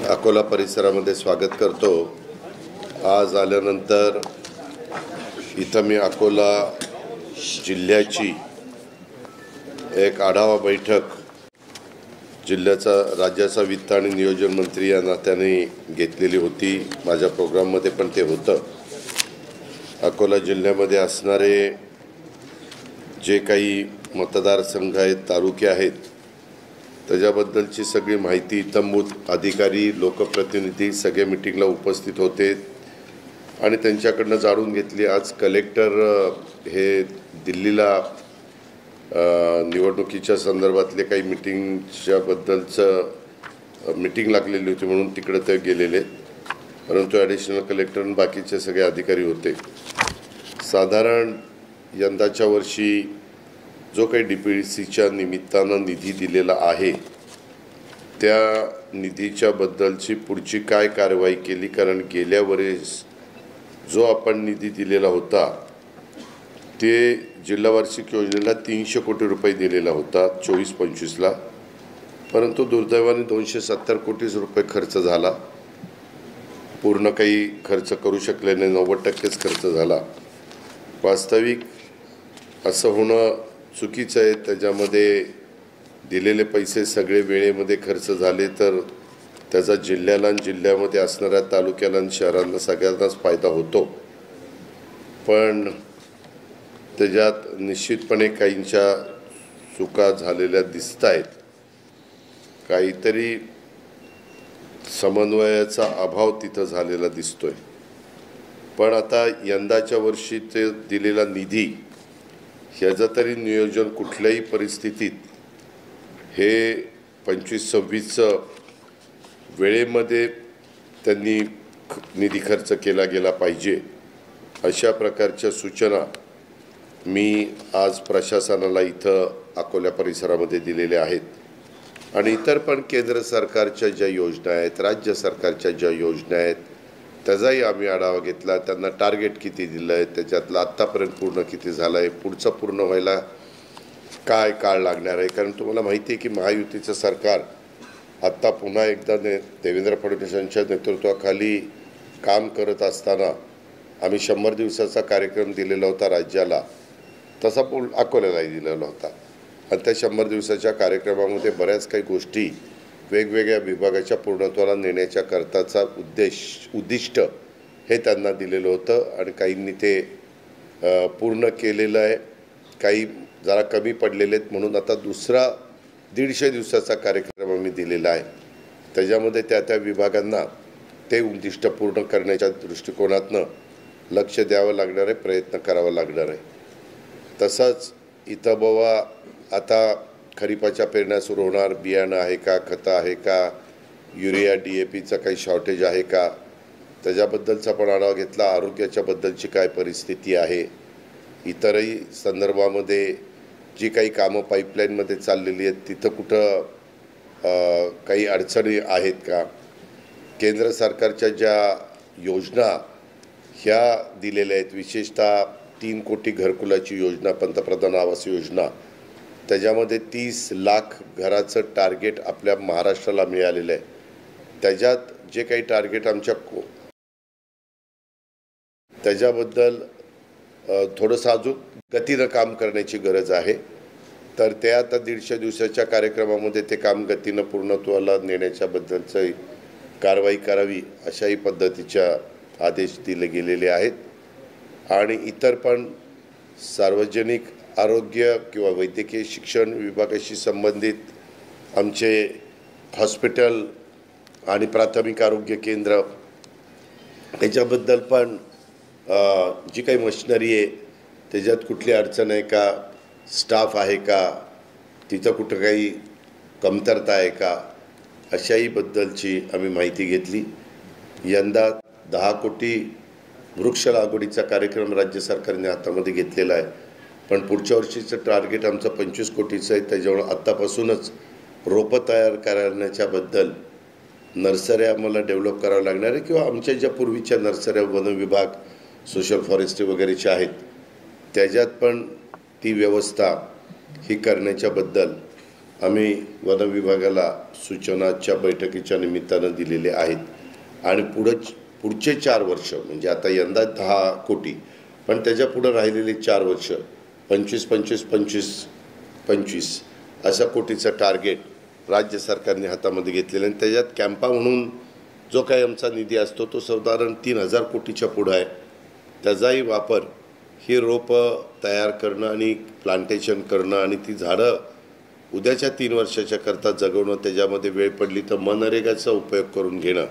अकोला परिसरामध्ये स्वागत करतो। आज आल्यानंतर इथं मी अकोला जिल्ह्याची एक आढावा बैठक जिल्ह्याचा राज्याचा वित्त आणि नियोजन मंत्री या नात्याने घेतलेली होती। माझ्या प्रोग्राममध्ये पण ते होतं। अकोला जिल्ह्यामध्ये असणारे जे काही मतदारसंघ आहेत, तालुके आहेत, त्याच्याबद्दलची सगळी माहिती इत्थंभूत अधिकारी, लोकप्रतिनिधी सगळे मीटिंगला उपस्थित होते आणि त्यांच्याकडनं जाणून घेतली। आज कलेक्टर हे दिल्लीला निवडणुकीच्या संदर्भातले काही मीटिंग लागलेली होती म्हणून तिकडे ते गेलेले, परंतु ॲडिशनल कलेक्टर आणि बाकीचे सगळे अधिकारी होते। साधारण यंदाच्या वर्षी जो काही DPDCच्या निमित्तानं निधी दिलेला आहे त्या निधीच्या बद्दलची पुढची काय कारवाई केली, कारण गेल्या वर्षी जो आपण निधी दिलेला होता ते जिल्हा वार्षिक योजनेला 300 कोटी रुपये दिलेला होता 24-25ला, परंतु दुर्दैवाने 270 कोटी रुपये खर्च झाला। पूर्ण काही खर्च करू शकले नाही, 90% खर्च झाला। वास्तविक असं होणं चुकीचं आहे। त्याच्यामध्ये दिलेले पैसे सगळे वेळेमध्ये खर्च झाले तर त्याचा जिल्ह्याला आणि जिल्ह्यामध्ये असणाऱ्या तालुक्याला आणि शहरांना सगळ्यांनाच फायदा होतो, पण त्याच्यात निश्चितपणे काहींच्या चुका झालेल्या दिसत आहेत। काहीतरी समन्वयाचा अभाव तिथं झालेला दिसतोय। पण आता यंदाच्या वर्षी ते दिलेला निधी ह्याचं तरी नियोजन कुठल्याही परिस्थितीत हे 25-26चं वेळेमध्ये त्यांनी निधी खर्च केला गेला पाहिजे, अशा प्रकारच्या सूचना मी आज प्रशासनाला इथं अकोला परिसरामध्ये दिलेल्या आहेत। आणि इतर पण केंद्र सरकारच्या ज्या योजना आहेत, राज्य सरकारच्या ज्या योजना आहेत, त्याचाही आम्ही आढावा घेतला। त्यांना टार्गेट किती दिलं आहे, त्याच्यातलं आत्तापर्यंत पूर्ण किती झालं आहे, पुढचं पूर्ण व्हायला काय काळ लागणार आहे। कारण तुम्हाला माहिती आहे की महायुतीचं सरकार आत्ता पुन्हा एकदा देवेंद्र फडणवीसांच्या नेतृत्वाखाली काम करत असताना आम्ही 100 दिवसाचा कार्यक्रम दिलेला होता राज्याला, तसा अकोल्यालाही दिलेला होता। आणि त्या 100 दिवसाच्या कार्यक्रमामध्ये बऱ्याच काही गोष्टी वेगवेगळ्या विभागाच्या पूर्णत्वाला नेण्याच्या करताचा उद्दिष्ट हे त्यांना दिलेलं होतं आणि काहींनी ते पूर्ण केलेलं आहे, काही जरा कमी पडलेले आहेत। म्हणून आता दुसरा 150 दिवसाचा कार्यक्रम आम्ही दिलेला आहे। त्याच्यामध्ये त्या विभागांना ते उद्दिष्ट पूर्ण करण्याच्या दृष्टिकोनातनं लक्ष द्यावं लागणार आहे, प्रयत्न करावा लागणार आहे। तसंच इथं बाबा आता खरीपाच्या पेरण्या सुरू होणार, बियाणं आहे का, खतं आहे का, युरिया DAPचं काही शॉर्टेज आहे का, त्याच्याबद्दलचा पण आढावा घेतला। आरोग्याच्या बद्दलची काय परिस्थिती आहे, इतरही संदर्भामध्ये जी काही कामं पाईपलाईनमध्ये चाललेली आहेत तिथं कुठं काही अडचणी आहेत का, केंद्र सरकारच्या ज्या योजना ह्या दिलेल्या आहेत, विशेषतः 3 कोटी घरकुलाची योजना, पंतप्रधान आवास योजना, त्याच्यामध्ये 30 लाख घराचं टार्गेट आपल्या महाराष्ट्राला मिळालेलं आहे। त्याच्यात जे काही टार्गेट त्याच्याबद्दल थोडंसं अजून गतीनं काम करण्याची गरज आहे। तर ते आता 150 दिवसाच्या कार्यक्रमामध्ये ते काम गतीनं पूर्णत्वाला नेण्याच्याबद्दलची कारवाई करावी अशाही पद्धतीच्या आदेश दिले गेलेले आहेत। आणि इतर पण सार्वजनिक आरोग्य किंवा वैद्यकीय शिक्षण विभागाशी संबंधित आमचे हॉस्पिटल आणि प्राथमिक आरोग्य केंद्र याच्याबद्दल पण जी काही मशिनरी आहे त्याच्यात कुठली अडचण आहे का, स्टाफ आहे का, तिथं कुठं काही कमतरता आहे का, अशाही बद्दलची आम्ही माहिती घेतली। यंदा 10 कोटी वृक्ष लागवडीचा कार्यक्रम राज्य सरकारने हातामध्ये घेतलेला आहे, पण पुढच्या वर्षीचं टार्गेट आमचं 25 कोटीचं आहे। त्याच्यामुळे आत्तापासूनच रोपं तयार करण्याच्याबद्दल नर्सऱ्या आम्हाला डेव्हलप करावं लागणार आहे, किंवा आमच्या ज्या पूर्वीच्या नर्सऱ्या वन विभाग, सोशल फॉरेस्ट्री वगैरेच्या आहेत त्याच्यात पण ती व्यवस्था ही करण्याच्याबद्दल आम्ही वन विभागाला सूचनाच्या बैठकीच्या निमित्तानं दिलेले आहेत आणि पुढचे 4 वर्ष म्हणजे आता यंदा 10 कोटी पण त्याच्या पुढे राहिलेले 4 वर्ष 25 25 25 25 अशा कोटीचं टार्गेट राज्य सरकारने हातामध्ये घेतलेलं आणि त्याच्यात कॅम्पा म्हणून जो काही आमचा निधी असतो तो साधारण 3000 कोटीच्या पुढं आहे। त्याचाही वापर ही रोपं तयार करणं आणि प्लांटेशन करणं आणि ती झाडं उद्याच्या 3 वर्षाच्या करता जगवणं, त्याच्यामध्ये वेळ पडली तर मनरेगाचा उपयोग करून घेणं,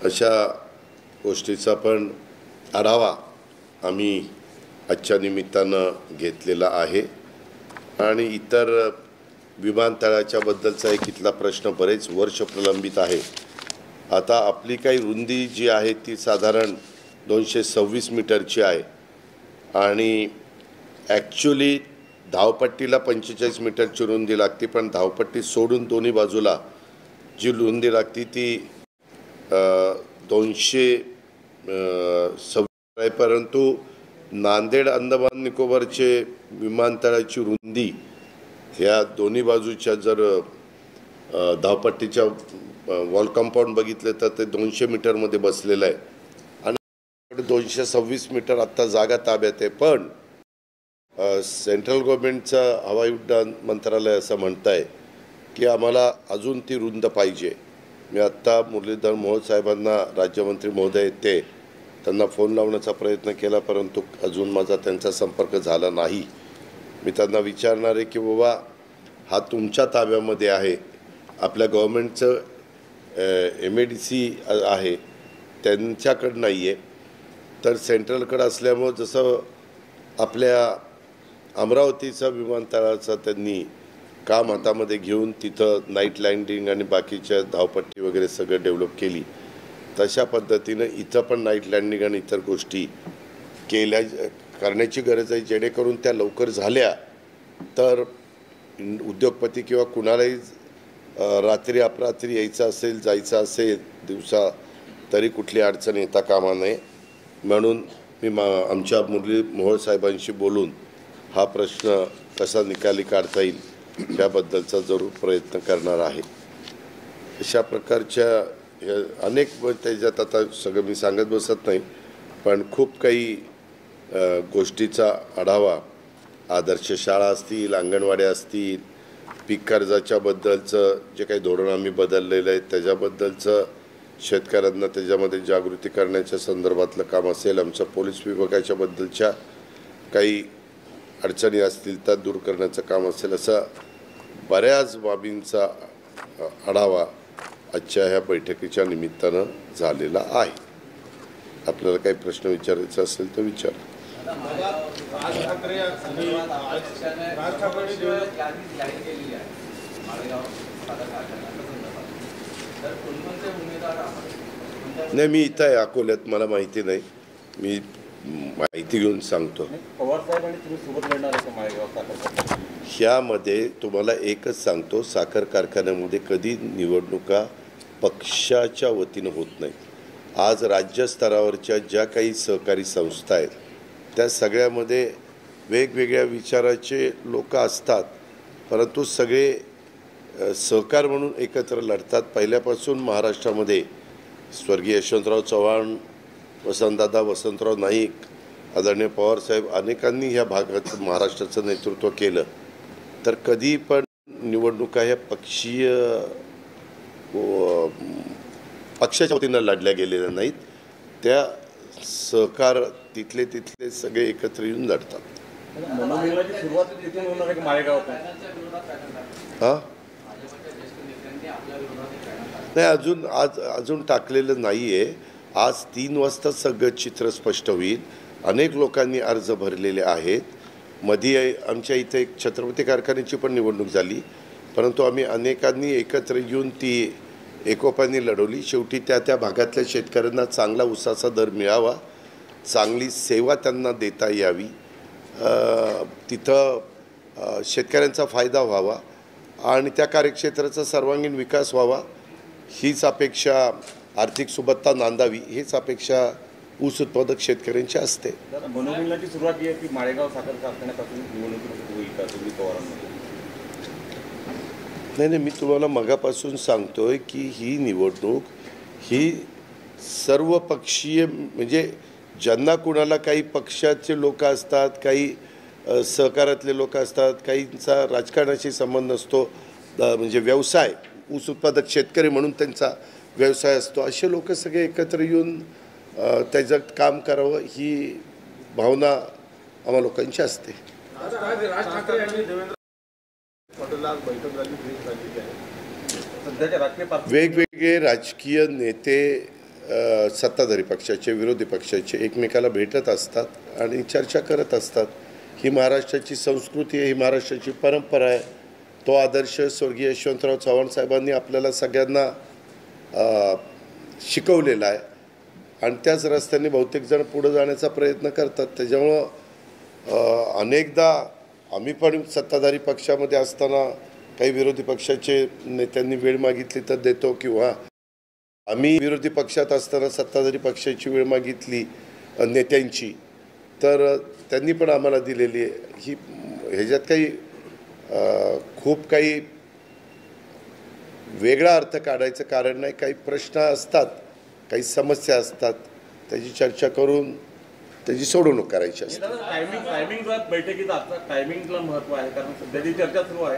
अशा गोष्टीचा पण आढावा आम्ही आजच्या निमित्तानं घेतलेला आहे। आणि इतर विमानतळाच्या बद्दलचा एक इथला प्रश्न बरेच वर्ष प्रलंबित आहे। आता आपली काही रुंदी जी आहे ती साधारण 226 मीटरची आहे आणि ॲक्च्युली धावपट्टीला 45 मीटरची रुंदी लागते, पण धावपट्टी सोडून दोन्ही बाजूला जी रुंदी लागते ती 226 आहे। परंतु नांदेड अंदमान निकोबारचे विमानतळाची रुंदी ह्या दोन्ही बाजूच्या जर धावपट्टीच्या वॉल कंपाऊंड बघितलं तर ते 200 मीटरमध्ये बसलेलं आहे आणि 226 मीटर आत्ता जागा ताब्यात आहे। पण सेंट्रल गव्हर्नमेंटचं हवाई उड्डाण मंत्रालय असं म्हणत आहे की आम्हाला अजून ती रुंद पाहिजे। मी आत्ता मुरलीधर मोहोळ साहेबांना, राज्यमंत्री महोदय ते त्यांना फोन लावण्याचा प्रयत्न केला, परंतु अजून माझा त्यांचा संपर्क झाला नाही। मी त्यांना विचारणार आहे की बाबा हा तुमच्या ताब्यामध्ये आहे, आपल्या गव्हर्नमेंटचं MADC आहे त्यांच्याकडं नाही आहे, तर सेंट्रलकडं असल्यामुळं जसं आपल्या अमरावतीचा विमानतळाचं त्यांनी काम हातामध्ये घेऊन तिथं नाईट लँडिंग आणि बाकीच्या धावपट्टी वगैरे सगळं डेव्हलप केली, तशा पद्धतीनं इथं पण नाईट लँडिंग आणि इतर गोष्टी करण्याची गरज आहे, जेणेकरून त्या लवकर झाल्या तर उद्योगपती किंवा कुणालाही रात्री अपरात्री यायचं असेल, जायचं असेल दिवसा, तरी कुठली अडचण येता कामा नये। म्हणून मी आमच्या मुरली मोहोळ साहेबांशी बोलून हा प्रश्न कसा निकाली काढता येईल त्याबद्दलचा जरूर प्रयत्न करणार आहे। अशा प्रकारच्या अनेक त्याच्यात आता सगळं मी सांगत बसत नाही, पण खूप काही गोष्टीचा आढावा, आदर्श शाळा असतील, अंगणवाड्या असतील, पीक कर्जाच्या बद्दलचं जे काही धोरण आम्ही बदललेलं आहे त्याच्याबद्दलचं, शेतकऱ्यांना त्याच्यामध्ये जागृती करण्याच्या संदर्भातलं काम असेल, आमच्या पोलीस विभागाच्या बद्दलच्या काही अडचणी असतील त्या दूर करण्याचं काम असेल, असा बऱ्याच बाबींचा आढावा आजच्या ह्या बैठकीच्या निमित्तानं झालेला आहे। आपल्याला काही प्रश्न विचारायचा असेल तर विचारा। नाही, मी इथं आहे अकोल्यात, मला माहिती नाही, मी माहिती घेऊन सांगतो। ह्यामध्ये तुम्हाला एकच सांगतो, साखर कारखान्यामध्ये कधी निवडणुका पक्षाच्या वतीनं होत नाही। आज राज्यस्तरावरच्या ज्या काही सहकारी संस्था आहेत त्या सगळ्यामध्ये वेगवेगळ्या विचाराचे लोक असतात, परंतु सगळे सहकार म्हणून एकत्र लढतात। पहिल्यापासून महाराष्ट्रामध्ये स्वर्गीय यशवंतराव चव्हाण, वसंतराव नाईक, आदरणीय पवारसाहेब अनेकांनी ह्या भागात महाराष्ट्राचं नेतृत्व केलं, तर कधी पण निवडणुका ह्या पक्षाच्या वतीनं लढल्या गेलेल्या नाहीत, त्या सहकार तिथले सगळे एकत्र येऊन लढतात। हां, नाही, अजून टाकलेलं नाही आहे। आज 3 वाजता सगळं चित्र स्पष्ट होईल। अनेक लोकांनी अर्ज भरलेले आहेत। मध्ये आमच्या इथे एक छत्रपती कारखान्याची पण निवडणूक झाली, परंतु आम्ही अनेकांनी एकत्र येऊन ती एकोप्याने लढवली। शेवटी त्या भागातल्या शेतकऱ्यांना चांगला ऊसाचा दर मिळावा, चांगली सेवा त्यांना देता यावी, तिथं शेतकऱ्यांचा फायदा व्हावा आणि त्या कार्यक्षेत्राचा सर्वांगीण विकास व्हावा, हीच अपेक्षा, आर्थिक सुबत्ता नांदावी हीच अपेक्षा ऊस उत्पादक शेतकऱ्यांची असते। मनोमिलनाची सुरुवात आहे की माळेगाव साखर कारखान्यापासून निवडणूक होईल का तुम्ही पवारांमध्ये? नाही, मी तुम्हाला मगापासून सांगतोय की ही निवडणूक ही सर्वपक्षीय, म्हणजे ज्यांना कुणाला काही पक्षाचे लोक असतात, काही सहकारातले लोक असतात, काहींचा राजकारणाशी संबंध असतो, म्हणजे व्यवसाय ऊस उत्पादक शेतकरी म्हणून त्यांचा व्यवसाय असतो, असे लोक सगळे एकत्र येऊन त्याच्यात काम करावं ही भावना आम्हा लोकांची असते. राज ठाकरे यांनी देवेंद्र फडणवीस बैठक झाली, सध्याच्या राजकीय वेगवेगळे राजकीय नेते सत्ताधारी पक्षाचे, विरोधी पक्षाचे एकमेकाला भेटत असतात आणि चर्चा करत असतात. ही महाराष्ट्राची संस्कृती आहे, ही महाराष्ट्राची परंपरा आहे. तो आदर्श स्वर्गीय यशवंतराव चव्हाण साहेबांनी आपल्याला सगळ्यांना शिकवलेला आहे आणि त्याच रस्त्याने बहुतेक जण पुढे जाण्याचा प्रयत्न करतात. त्याच्यामुळं अनेकदा आम्ही पण सत्ताधारी पक्षामध्ये असताना काही विरोधी पक्षाचे नेत्यांनी वेळ मागितली तर देतो, किंवा आम्ही विरोधी पक्षात असताना सत्ताधारी पक्षाची वेळ मागितली नेत्यांची तर त्यांनी पण आम्हाला दिलेली आहे. ही ह्याच्यात काही खूप काही वेगळा अर्थ काढायचं कारण नाही. काही प्रश्न असतात, काही समस्या असतात, त्याची चर्चा करून त्याची सोडवणूक करायची असते. टायमिंगला महत्व आहे, कारण सध्या जी चर्चा सुरू आहे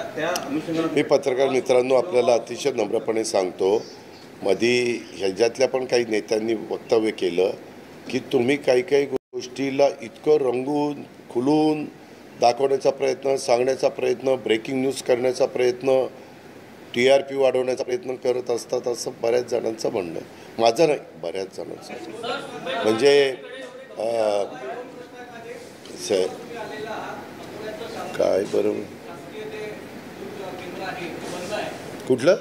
त्या अनुषंगाने मी पत्रकार मित्रांनो आपल्याला अतिशय नम्रपणे सांगतो, मधी ह्याच्यातल्या पण काही नेत्यांनी वक्तव्य केलं की तुम्ही काही काही गोष्टीला इतकं रंगून खुलून दाखवण्याचा प्रयत्न, सांगण्याचा प्रयत्न, ब्रेकिंग न्यूज करण्याचा प्रयत्न, TRP वाढवण्याचा प्रयत्न करत असतात, असं बऱ्याच जणांचं म्हणणं आहे. माझं नाही, बऱ्याच जणांचं. म्हणजे काय बरोबर कुठलं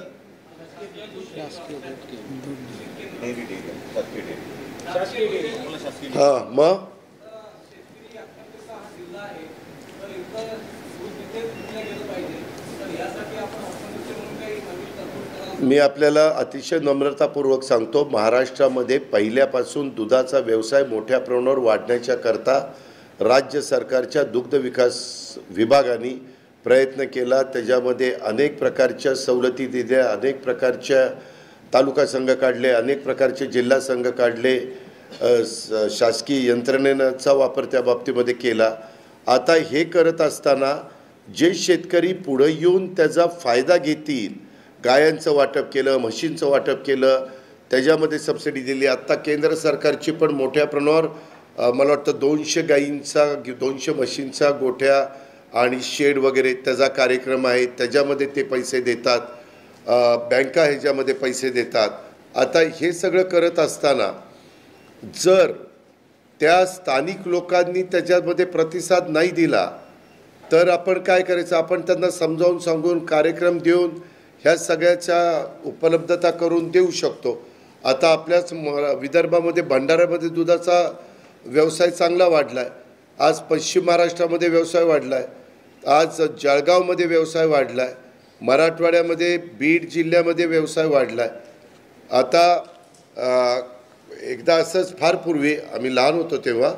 हां मग मी आपल्याला अतिशय नम्रतापूर्वक सांगतो, महाराष्ट्रामध्ये पहिल्यापासून दुधाचा व्यवसाय मोठ्या प्रमाणावर वाढण्याच्या करता राज्य सरकारच्या दुग्ध विकास विभागाने प्रयत्न केला. त्याच्यामध्ये अनेक प्रकारच्या सवलती दिल्या, अनेक प्रकारच्या तालुका संघ काढले, अनेक प्रकारचे जिल्हा संघ काढले, शासकीय यंत्रणेचा वापर त्या बाबतीमध्ये केला. आता हे करत असताना जे शेतकरी पुढे येऊन त्याचा फायदा घेतील, गायांचं वाटप केलं, म्हशींचं वाटप केलं, त्याच्यामध्ये सबसिडी दिली. आत्ता केंद्र सरकारची पण मोठ्या प्रमाणावर मला वाटतं 200 गायींचा 200 म्हशींचा गोठ्या आणि शेड वगैरे त्याचा कार्यक्रम आहे, त्याच्यामध्ये ते पैसे देतात. बँका ह्याच्यामध्ये पैसे देतात. आता हे सगळं करत असताना जर त्या स्थानिक लोकांनी त्याच्यामध्ये प्रतिसाद नाही दिला तर आपण काय करायचं, आपण त्यांना समजावून सांगून कार्यक्रम देऊन ह्या सगळ्याच्या उपलब्धता करून देऊ शकतो. आता आपल्याच विदर्भामध्ये भंडाऱ्यामध्ये दुधाचा व्यवसाय चांगला वाढला आहे. आज पश्चिम महाराष्ट्रामध्ये व्यवसाय वाढला आहे, आज जळगावमध्ये व्यवसाय वाढला आहे, मराठवाड्यामध्ये बीड जिल्ह्यामध्ये व्यवसाय वाढला आहे. आता एकदा असंच फार पूर्वी आम्ही लहान होतो तेव्हा,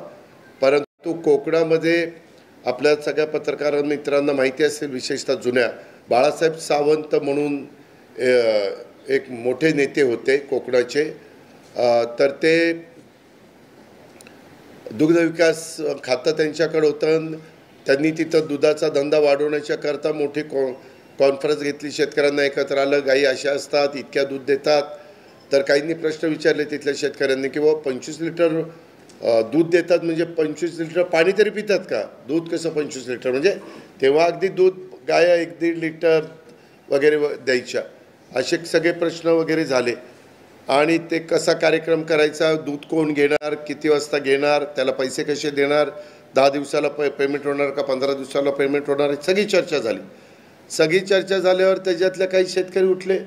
परंतु कोकणामध्ये आपल्या सगळ्या पत्रकार मित्रांना माहिती असेल, विशेषतः जुन्या बाळासाहेब सावंत म्हणून एक मोठे नेते होते कोकणाचे. तर ते दुग्ध विकास खातं त्यांच्याकडे होतं. त्यांनी तिथं दुधाचा धंदा वाढवण्याच्या करता मोठी कॉन्फरन्स घेतली. शेतकऱ्यांना एकत्र आलं, गायी अशा असतात, इतक्या दूध देतात. तर काहींनी प्रश्न विचारले तिथल्या शेतकऱ्यांनी की बाबा 25 लिटर दूध देतात म्हणजे 25 लिटर पाणी तरी पितात का? दूध कसं 25 लिटर? म्हणजे तेव्हा अगदी दूध गाया 1-1.5 लिटर वगैरे द्यायच्या. असे सगळे प्रश्न वगैरे झाले. आणि ते कसा कार्यक्रम करायचा, दूध कोण घेणार, किती वाजता घेणार, त्याला पैसे कसे देणार, 10 दिवसाला पेमेंट होणार का 15 दिवसाला पेमेंट होणार, सगळी चर्चा झाली. सगळी चर्चा झाल्यावर त्याच्यातल्या काही शेतकरी उठले,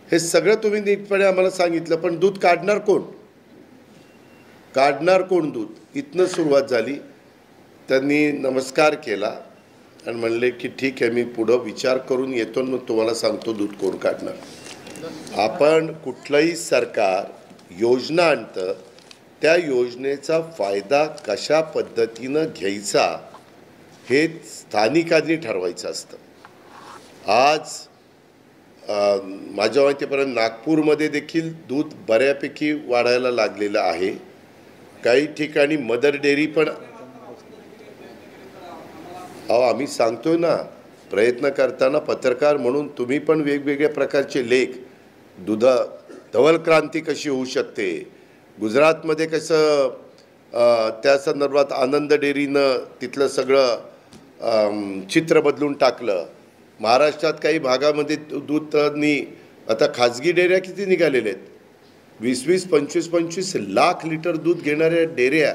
हे सगळं तुम्ही नीटपणे आम्हाला सांगितलं, पण दूध काढणार कोण? काढणार कोण दूध? इथनं सुरुवात झाली. त्यांनी नमस्कार केला आणि म्हणले की ठीक आहे, मी पुढं विचार करून येतो, मग तुम्हाला सांगतो दूध कोण काढणार. आपण कुठलंही सरकार योजना आणतं, त्या योजनेचा फायदा कशा पद्धतीनं घ्यायचा हे स्थानिकांनी ठरवायचं असतं. आज माझ्या माहितीपर्यंत नागपूरमध्ये देखील दूध बऱ्यापैकी वाढायला लागलेलं आहे. काही ठिकाणी मदर डेअरी पण आम्ही सांगतोय ना, प्रयत्न करताना पत्रकार म्हणून तुम्ही पण वेगवेगळ्या प्रकारचे लेख, धवल क्रांती कशी होऊ शकते, गुजरातमध्ये कसं त्या संदर्भात आनंद डेअरीनं तिथलं सगळं चित्र बदलून टाकलं, महाराष्ट्रात काही भागामध्ये दूधनी आता खाजगी डेअऱ्या किती निघालेल्या आहेत, 20-20, 25-25 लाख लिटर दूध घेणाऱ्या डेअऱ्या,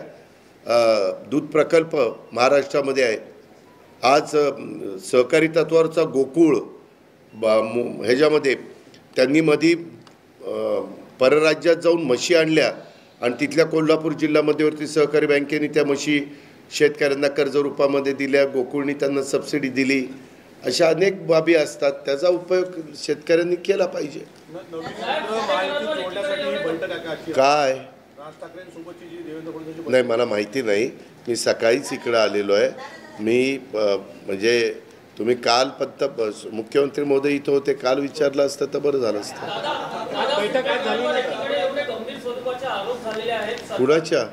दूध प्रकल्प महाराष्ट्रामध्ये आहेत. आज सहकारी तत्वावरचा गोकुळ ह्याच्यामध्ये त्यांनी मध्ये परराज्यात जाऊन म्हशी आणल्या आणि तिथल्या कोल्हापूर जिल्हा मध्यवर्ती सहकारी बँकेने त्या म्हशी शेतकऱ्यांना कर्ज रूपामध्ये दिल्या, गोकुळनी त्यांना सबसिडी दिली. अशा अनेक बाबी असतात, त्याचा उपयोग शेतकऱ्यांनी केला पाहिजे. काय नाही मला माहिती नाही, मी सकाळीच इकडं आलेलो आहे. मी म्हणजे तुम्ही काल मुख्यमंत्री महोदय इथं होते, काल विचारलं असतं तर बरं झालं असतं. कुणाच्या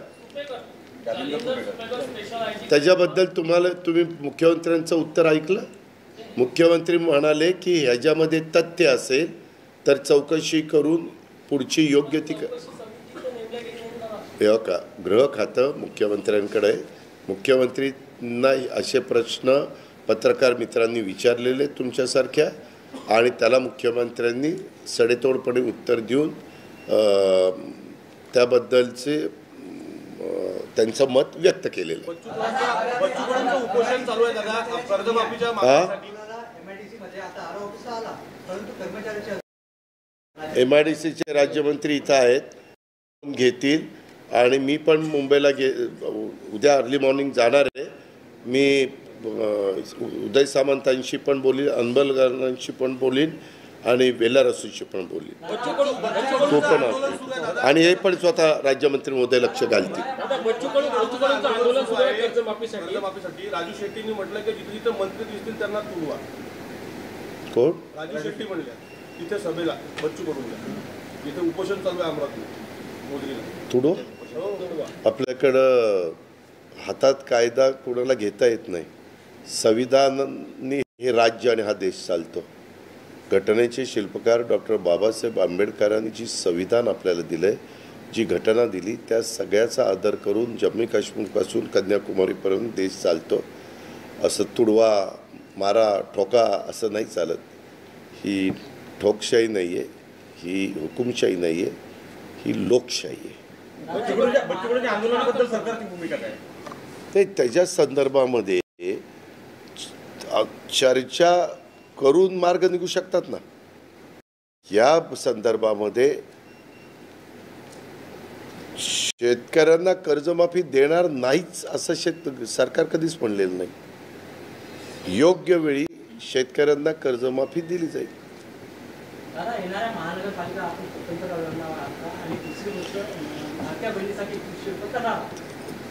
त्याच्याबद्दल तुम्ही मुख्यमंत्र्यांचं उत्तर ऐकलं? मुख्यमंत्री म्हणाले की ह्याच्यामध्ये तथ्य असेल तर चौकशी करून पुढची योग्य ती का गृह खातं मुख्यमंत्र्यांकडे. मुख्यमंत्रींना असे प्रश्न पत्रकार मित्रांनी विचारलेले तुमच्यासारख्या, आणि त्याला मुख्यमंत्र्यांनी सडेतोडपणे उत्तर देऊन त्याबद्दलचे त्यांचं मत व्यक्त केलेलं. MIDCचे राज्यमंत्री इथं आहेत, घेतील. आणि मी पण मुंबईला उद्या अर्ली मॉर्निंग जाणार आहे. मी उदय सामंतांशी पण बोलीन, अंबलकरांशी पण बोलीन आणि वेलारसूशी पण बोलीन. तो पण आणि हे पण स्वतः राज्यमंत्री महोदय लक्ष घालतील. राजू शेट्टींनी म्हटलं की जिथे मंत्री दिसतील त्यांना तुडवा. कोण? राजू शेट्टी म्हणले तिथे सभेला बच्चू कडू जिथे उपोषण चालू आहे अमरावती तुडो. आपल्याकडं हातात कायदा कोणाला घेता येत नाही. संविधानाने हे राज्य आणि हा देश चालतो. घटनेचे शिल्पकार डॉक्टर बाबासाहेब आंबेडकरांनी जी संविधान आपल्याला दिलं आहे, जी घटना दिली, त्या सगळ्याचा आदर करून जम्मू काश्मीरपासून कन्याकुमारीपर्यंत देश चालतो. असं तुडवा मारा ठोका असं नाही चालत. ही ठोकशाही नाही आहे, ही हुकुमशाही नाही आहे, ही लोकशाही आहे. ते त्याच्या संदर्भामध्ये चर्चा करून मार्ग निघू शकतात ना. या संदर्भामध्ये शेतकऱ्यांना कर्जमाफी देणार नाहीच असं सरकार कधीच म्हणलेलं नाही. योग्य वेळी शेतकऱ्यांना कर्जमाफी दिली जाईल.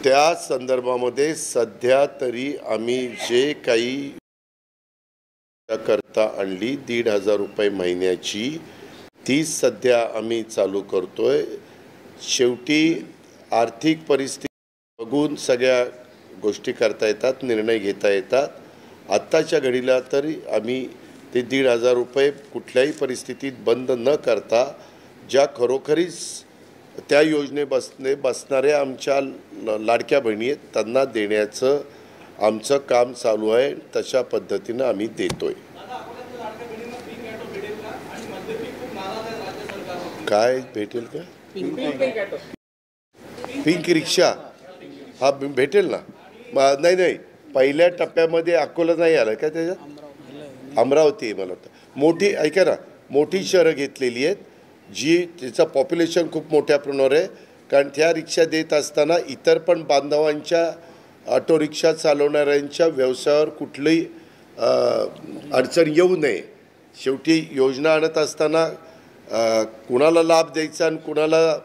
त्या संदर्भामध्ये सध्या तरी आम्ही जे काही करता आणली 1,500 रुपये महिन्याची, ती सध्या आम्ही चालू करतोय. शेवटी आर्थिक परिस्थिती बघून सगळ्या गोष्टी करता येतात, निर्णय घेता येतात. आत्ताच्या घडीला तरी आम्ही ते 1,500 रुपये कुठल्याही परिस्थितीत बंद न करता ज्या खरोखरीच त्या बसणाऱ्या आमच्या लाडक्या बहिणी आहेत त्यांना देण्याचं आमचं काम चालू आहे. तशा पद्धतीनं आम्ही देतोय. काय भेटेल का? पिंक रिक्षा हा भेटेल ना. नाही पहिल्या टप्प्यामध्ये अकोला नाही आलं का, त्याच्यात अमरावती आहे मला वाटतं. मोठी ऐका ना, मोठी शहरं घेतलेली आहेत जी त्याचं पॉप्युलेशन खूप मोठ्या प्रमाणावर आहे. कारण त्या रिक्षा देत असताना इतर पण बांधवांच्या ऑटो रिक्षा चालवणाऱ्यांच्या व्यवसायावर कुठलीही अडचण येऊ नये. शेवटी योजना आणत असताना कुणाला लाभ द्यायचा आणि कुणाला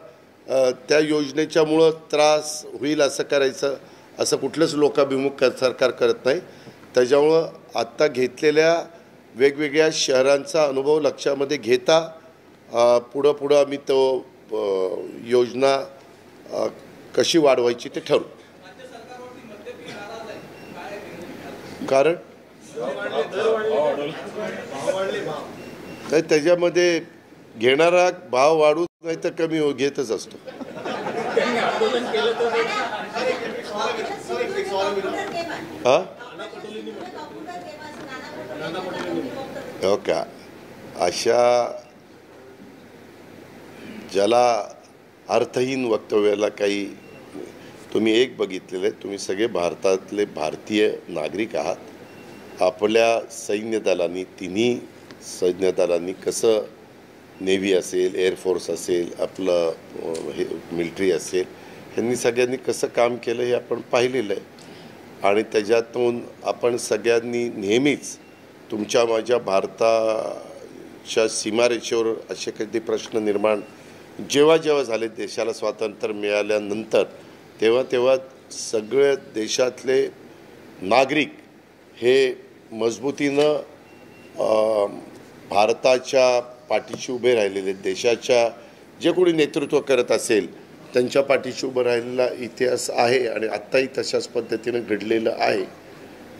त्या योजनेच्यामुळं त्रास होईल असं करायचं, असं कुठलंच लोकाभिमुख सरकार करत नाही. त्याच्यामुळं आत्ता घेतलेल्या वेगवेगळ्या शहरांचा अनुभव लक्षामध्ये घेता पुढं आम्ही तो योजना कशी वाढवायची ते ठरवू. कारण तर त्याच्यामध्ये घेणारा भाव वाढू नाही तर कमी हो घेतच असतो. हा हो का, अशा ज्याला अर्थहीन वक्तव्याला काही तुम्ही एक बघितलेलं आहे, तुम्ही सगळे भारतातले भारतीय नागरिक आहात. आपल्या सैन्य दलांनी तिन्ही सैन्य दलांनी कसं, नेव्ही असेल, एअरफोर्स असेल, आपलं हे मिलिटरी असेल, यांनी सगळ्यांनी कसं काम केलं हे आपण पाहिलेलं आहे. आणि त्याच्यातून आपण सगळ्यांनी नेहमीच तुमच्या माझ्या भारताच्या सीमारेषेवर असे कधी प्रश्न निर्माण जेव्हा झाले देशाला स्वातंत्र्य मिळाल्यानंतर तेव्हा सगळे देशातले नागरिक हे मजबूतीनं भारताच्या पाठीशी उभे राहिलेले, देशाच्या जे कोणी नेतृत्व करत असेल त्यांच्या पाठीशी उभं राहिलेला इतिहास आहे आणि आत्ताही तशाच पद्धतीनं घडलेलं आहे.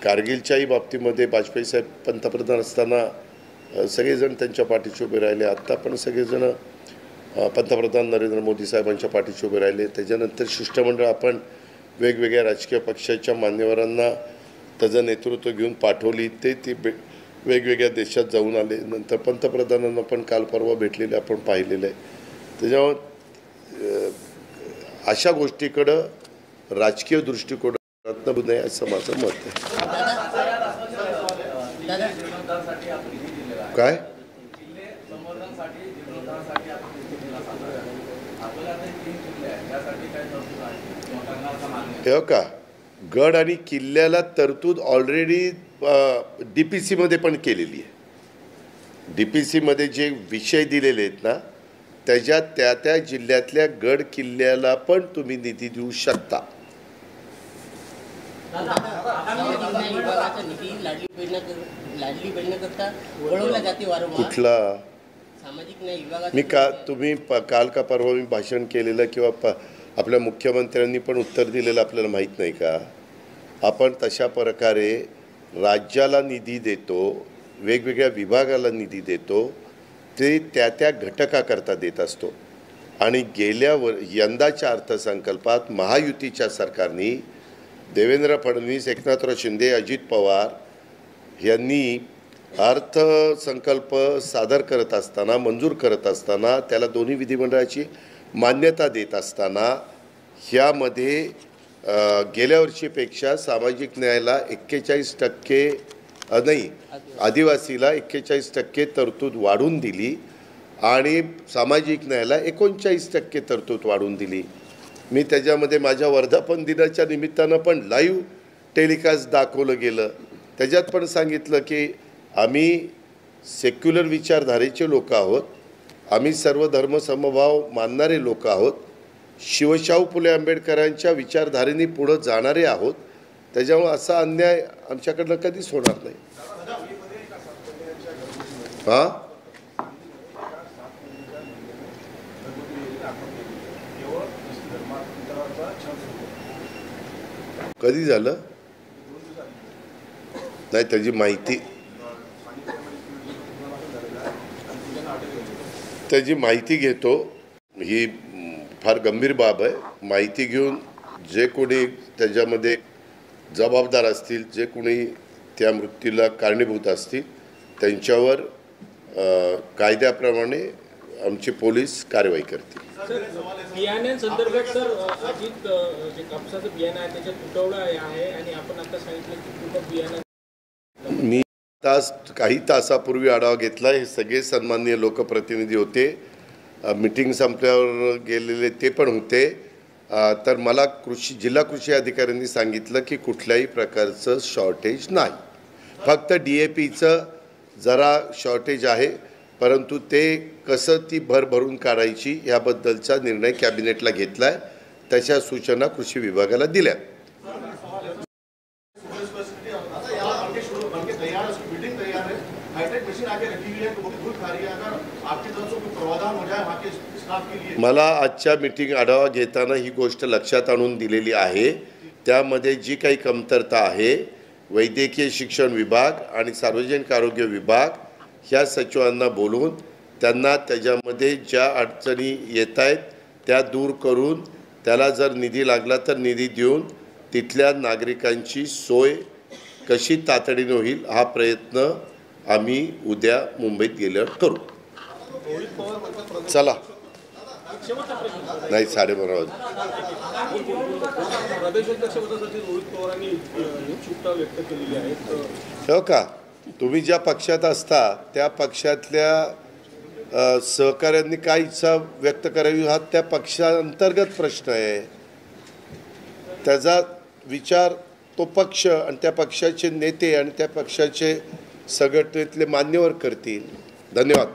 कारगिलच्याही बाबतीमध्ये वाजपेयी साहेब पंतप्रधान असताना सगळेजण त्यांच्या पाठीशी उभे राहिले. आत्ता पण सगळेजण पंतप्रधान नरेंद्र मोदी साहेबांच्या पाठीशी उभे राहिले. त्याच्यानंतर शिष्टमंडळ आपण वेगवेगळ्या राजकीय पक्षाच्या मान्यवरांना त्याचं नेतृत्व घेऊन पाठवली. ते वेगवेगळ्या देशात जाऊन आले. नंतर पंतप्रधानांना पण काल परवा भेटलेले आपण पाहिलेलं आहे. त्याच्यामुळे अशा गोष्टीकडं राजकीय दृष्टिकोनात न नये असं माझं मत आहे. काय हे का, गड आणि किल्ल्याला तरतूद ऑलरेडी DPC पण केलेली आहे. DPC जे विषय दिलेले आहेत ना, त्याच्यात त्या जिल्ह्यातल्या गड किल्ल्याला पण तुम्ही निधी देऊ शकता. कुठला मी तुम्ही काल का परवा मी भाषण केलेलं किंवा आपल्या मुख्यमंत्र्यांनी पण उत्तर दिलेलं आपल्याला माहीत नाही का? आपण तशा प्रकारे राज्याला निधी देतो, वेगवेगळ्या विभागाला निधी देतो, ते त्या घटकाकरता देत असतो. आणि यंदाच्या अर्थसंकल्पात महायुतीच्या सरकारने देवेंद्र फडणवीस, एकनाथराव शिंदे, अजित पवार यांनी अर्थसंकल्प सादर करत असताना, मंजूर करत असताना, त्याला दोन्ही विधिमंडळाची मान्यता देत असताना ह्यामध्ये गेल्या वर्षीपेक्षा सामाजिक न्यायाला 41% नाही, आदिवासीला 41% तरतूद वाढवून दिली आणि सामाजिक न्यायाला 39% तरतूद वाढवून दिली. मी त्याच्यामध्ये माझ्या वर्धापन दिनाच्या निमित्तानं पण लाईव्ह टेलिकास्ट दाखवलं गेलं. त्याच्यात पण सांगितलं की आम्ही सेक्युलर विचारधारेचे लोक आहोत, आम्ही सर्व धर्म समभाव मानणारे लोक आहोत, शिवशाहू फुले आंबेडकरांच्या विचारधारेने पुढं जाणारे आहोत. त्याच्यामुळे असा अन्याय आमच्याकडनं कधीच होणार नाही. हां, कधी झालं नाही त्याची माहिती घेतो. ही फार गंभीर बाब आहे. माहिती घेऊन जे कोणी त्याच्यामध्ये जबाबदार असतील, जे कोणी त्या मृत्यूला कारणीभूत असतील, त्यांच्यावर कायद्याप्रमाणे आमचे पोलीस कारवाई करतील. बियाण्यांसंदर्भात सर, अजित जे कापसाचं बियाणं आहे त्याच्यात तुटवडा आहे आणि आपण आता सांगितलं की तुटक बियाणं. मी काही तासापूर्वी आढावा घेतला. हे सगळे सन्माननीय लोकप्रतिनिधी होते. मीटिंग संपल्यावर गेलेले ते पण होते. तर मला जिल्हा कृषी अधिकाऱ्यांनी सांगितलं की कुठल्याही प्रकारचं शॉर्टेज नाही, फक्त DAPचं जरा शॉर्टेज आहे, परंतु ते कसं ती भरून काढायची याबद्दलचा निर्णय कॅबिनेटला घेतला आहे. तशा सूचना कृषी विभागाला दिल्या. मला आजच्या मीटिंग आढावा घेताना ही गोष्ट लक्षात आणून दिलेली आहे. त्यामध्ये जी काही कमतरता आहे, वैद्यकीय शिक्षण विभाग आणि सार्वजनिक आरोग्य विभाग ह्या सचिवांना बोलून त्यांना त्याच्यामध्ये ज्या अडचणी येत आहेत त्या दूर करून त्याला जर निधी लागला तर निधी देऊन तिथल्या नागरिकांची सोय कशी तातडीने होईल हा प्रयत्न आम्ही उद्या मुंबईत गेल्यावर करू. चला नाही 12:30 वाजता. हो का, तुम्ही ज्या पक्षात असता त्या पक्षातल्या सहकाऱ्यांनी काय इच्छा व्यक्त करावी हा त्या पक्षांतर्गत प्रश्न आहे. त्याचा विचार तो पक्ष आणि त्या पक्षाचे नेते आणि त्या पक्षाचे संघटनेतले मान्यवर करतील. धन्यवाद.